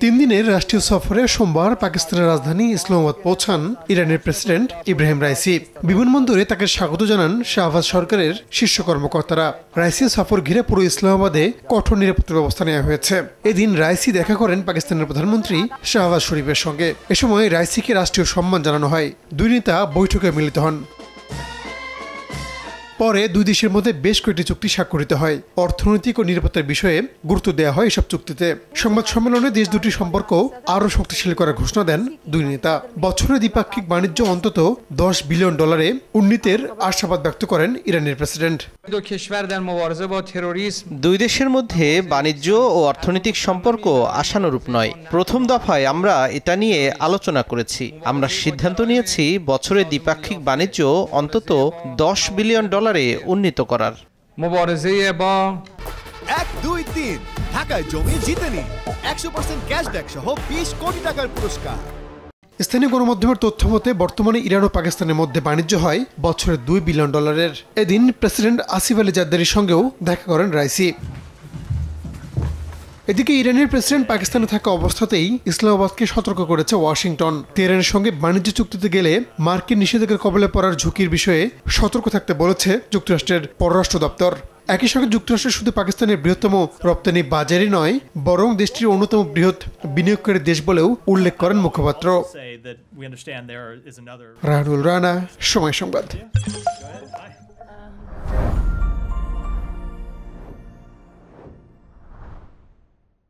তিন দিনের রাষ্ট্রীয় সফরে সোমবার পাকিস্তানের রাজধানী ইসলামাবাদ পৌঁছান ইরানের প্রেসিডেন্ট ইব্রাহিম রাইসি। বিমানবন্দরে তাকে স্বাগত জানান শাহবাজ সরকারের শীর্ষ কর্মকর্তারা। রাইসির সফর ঘিরে পুরো ইসলামাবাদে কঠোর নিরাপত্তা ব্যবস্থা নেওয়া হয়েছে। এদিন রাইসি দেখা করেন পাকিস্তানের প্রধানমন্ত্রী শাহবাজ শরীফের সঙ্গে। এ সময় রাইসিকে রাষ্ট্রীয় সম্মান জানানো হয়। দুই নেতা বৈঠকে মিলিত হন। পরে দুই দেশের মধ্যে বেশ কয়েকটি চুক্তি স্বাক্ষরিত হয়। অর্থনৈতিক ও নিরাপত্তার বিষয়ে গুরুত্ব দেওয়া হয় এসব চুক্তিতে। সংবাদ সম্মেলনে দেশ দুটির সম্পর্ক আরও শক্তিশালী করার ঘোষণা দেন দুই নেতা। বছরে দ্বিপাক্ষিক বাণিজ্য অন্তত $10 বিলিয়ন উন্নীতের আশাবাদ ব্যক্ত করেন ইরানের প্রেসিডেন্ট। দুই দেশের মধ্যে বাণিজ্য ও অর্থনৈতিক সম্পর্ক আশানুরূপ নয়। প্রথম দফায় আমরা এটা নিয়ে আলোচনা করেছি। আমরা সিদ্ধান্ত নিয়েছি বছরে দ্বিপাক্ষিক বাণিজ্য অন্তত $10 বিলিয়ন উন্নীত করার। 1-2-3 ঢাকায় জমি জিতে নিন 100% ক্যাশব্যাক সহ 20 কোটি টাকার পুরস্কার। স্থানীয় গণমাধ্যমের তথ্য মতে বর্তমানে ইরান ও পাকিস্তানের মধ্যে বাণিজ্য হয় বছরে $2 বিলিয়ন। এদিন প্রেসিডেন্ট আসিফ আলী জারদারির সঙ্গেও দেখা করেন রাইসি। এদিকে ইরানের প্রেসিডেন্ট পাকিস্তানে থাকা অবস্থাতেই ইসলামাবাদকে সতর্ক করেছে ওয়াশিংটন। তেহরানের সঙ্গে বাণিজ্য চুক্তিতে গেলে মার্কিন নিষেধাজ্ঞার কবলে পড়ার ঝুঁকির বিষয়ে সতর্ক থাকতে বলেছে যুক্তরাষ্ট্রের পররাষ্ট্র দপ্তর। একই সঙ্গে যুক্তরাষ্ট্র শুধু পাকিস্তানের বৃহত্তম রপ্তানি বাজারই নয়, বরং দেশটির অন্যতম বৃহৎ বিনিয়োগকারী দেশ বলেও উল্লেখ করেন মুখপাত্র। রাহুল রানা, সময় সংবাদ।